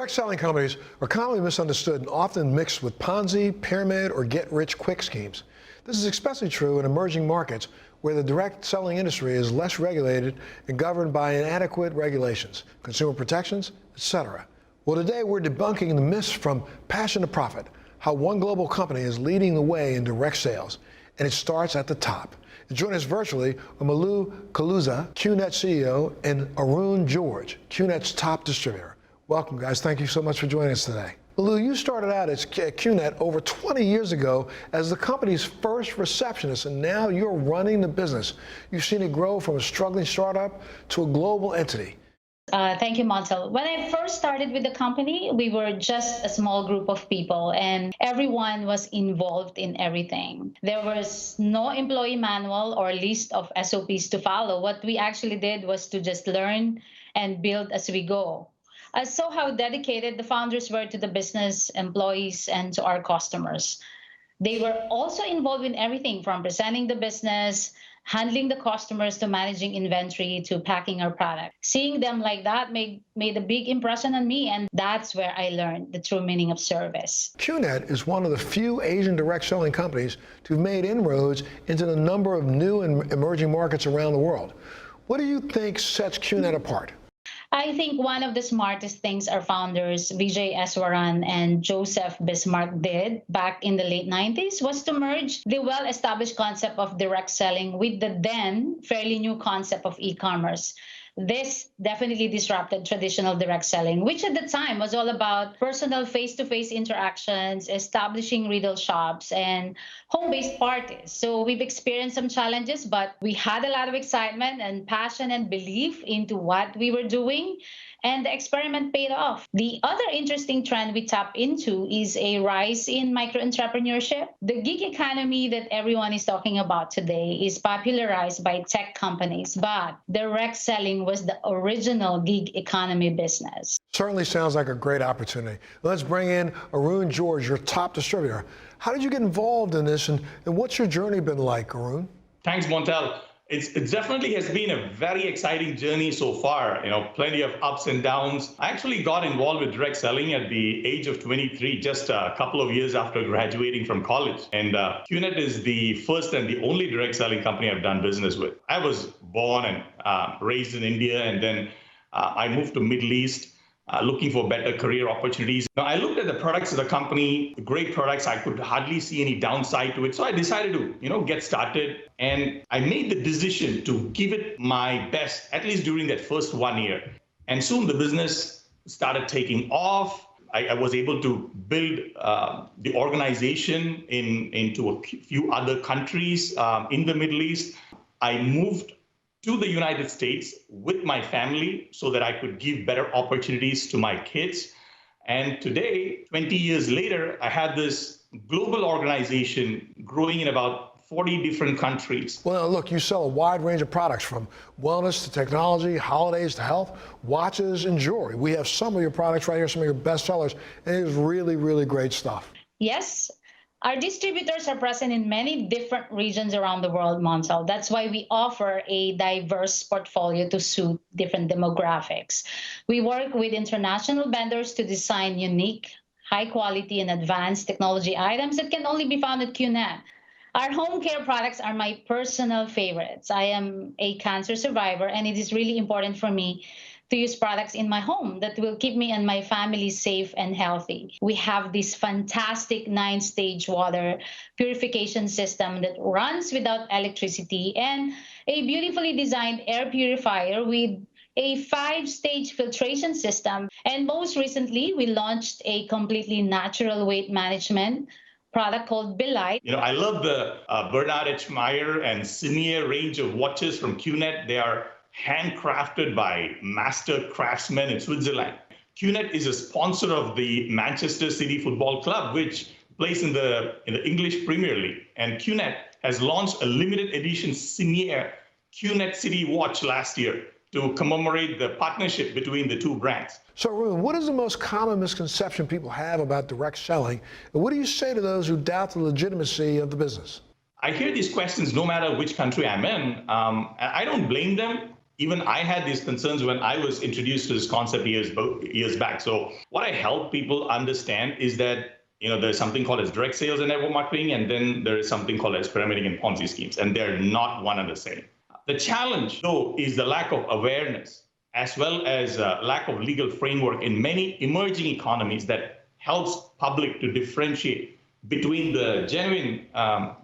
Direct selling companies are commonly misunderstood and often mixed with Ponzi, pyramid, or get-rich-quick schemes. This is especially true in emerging markets where the direct selling industry is less regulated and governed by inadequate regulations, consumer protections, etc. Well, today we're debunking the myths from passion to profit, how one global company is leading the way in direct sales, and it starts at the top. And join us virtually are Malou, Caluza, Qnet CEO, and Arun, Qnet's top distributor. Welcome, guys. Thank you so much for joining us today. Malou, you started out at Qnet over 20 years ago as the company's first receptionist, and now you're running the business. You've seen it grow from a struggling startup to a global entity. Thank you, Montel. When I first started with the company, we were just a small group of people and everyone was involved in everything. There was no employee manual or list of SOPs to follow. What we actually did was to just learn and build as we go. I saw how dedicated the founders were to the business, employees, and to our customers. They were also involved in everything from presenting the business, handling the customers, to managing inventory, to packing our product. Seeing them like that made a big impression on me, and that's where I learned the true meaning of service. Qnet is one of the few Asian direct selling companies to have made inroads into a number of new and emerging markets around the world. What do you think sets Qnet apart? I think one of the smartest things our founders, Vijay Eswaran and Joseph Bismarck, did back in the late 90s was to merge the well-established concept of direct selling with the then fairly new concept of e-commerce. This definitely disrupted traditional direct selling, which at the time was all about personal face-to-face interactions, establishing retail shops, and home-based parties. So we've experienced some challenges, but we had a lot of excitement and passion and belief into what we were doing, and the experiment paid off. The other interesting trend we tap into is a rise in micro-entrepreneurship. The gig economy that everyone is talking about today is popularized by tech companies, but direct selling was the original gig economy business. Certainly sounds like a great opportunity. Let's bring in Arun, your top distributor. How did you get involved in this, and what's your journey been like, Arun? Thanks, Montel. It definitely has been a very exciting journey so far. Plenty of ups and downs. I actually got involved with direct selling at the age of 23, just a couple of years after graduating from college. And Qnet is the first and the only direct selling company I've done business with. I was born and raised in India, and then I moved to Middle East. Looking for better career opportunities. Now, I looked at the products of the company, great products. I could hardly see any downside to it. So I decided to, get started. And I made the decision to give it my best, at least during that first 1 year. And soon the business started taking off. I was able to build the organization into a few other countries in the Middle East. I moved to the United States with my family so that I could give better opportunities to my kids. And today, 20 years later, I have this global organization growing in about 40 different countries. Well, look, you sell a wide range of products from wellness to technology, holidays to health, watches and jewelry. We have some of your products right here, some of your best sellers, and it is really, really great stuff. Yes. Our distributors are present in many different regions around the world, Montel. That's why we offer a diverse portfolio to suit different demographics. We work with international vendors to design unique, high quality, and advanced technology items that can only be found at Qnet. Our home care products are my personal favorites. I am a cancer survivor, and it is really important for me to use products in my home that will keep me and my family safe and healthy. We have this fantastic 9-stage water purification system that runs without electricity, and a beautifully designed air purifier with a 5-stage filtration system. And most recently, we launched a completely natural weight management product called Belite. I love the Bernard H. Meyer and Sinier range of watches from Qnet. They are handcrafted by master craftsmen in Switzerland. Qnet is a sponsor of the Manchester City Football Club, which plays in the English Premier League. And Qnet has launched a limited edition Sinier Qnet City watch last year to commemorate the partnership between the two brands. So, Arun, what is the most common misconception people have about direct selling? And what do you say to those who doubt the legitimacy of the business? I hear these questions no matter which country I'm in. I don't blame them. even I had these concerns when I was introduced to this concept years back. So what I help people understand is that there's something called as direct sales and network marketing, and then there is something called as pyramiding and Ponzi schemes, and they're not one and the same. The challenge, though, is the lack of awareness as well as lack of legal framework in many emerging economies that helps public to differentiate between the genuine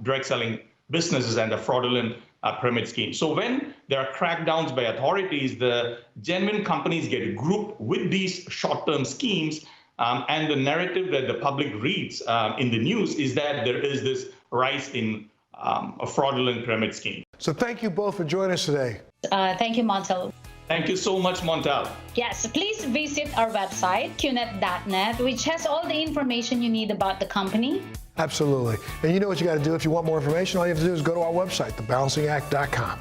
direct selling businesses and the fraudulent pyramid schemes. So when there are crackdowns by authorities, the genuine companies get grouped with these short-term schemes, and the narrative that the public reads in the news is that there is this rise in a fraudulent pyramid scheme. So thank you both for joining us today. Thank you, Montel. Thank you so much, Montel. Yes, please visit our website, Qnet.net, which has all the information you need about the company. Absolutely. And you know what you got to do if you want more information. All you have to do is go to our website, thebalancingact.com.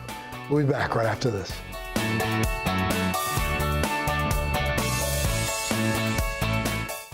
We'll be back right after this.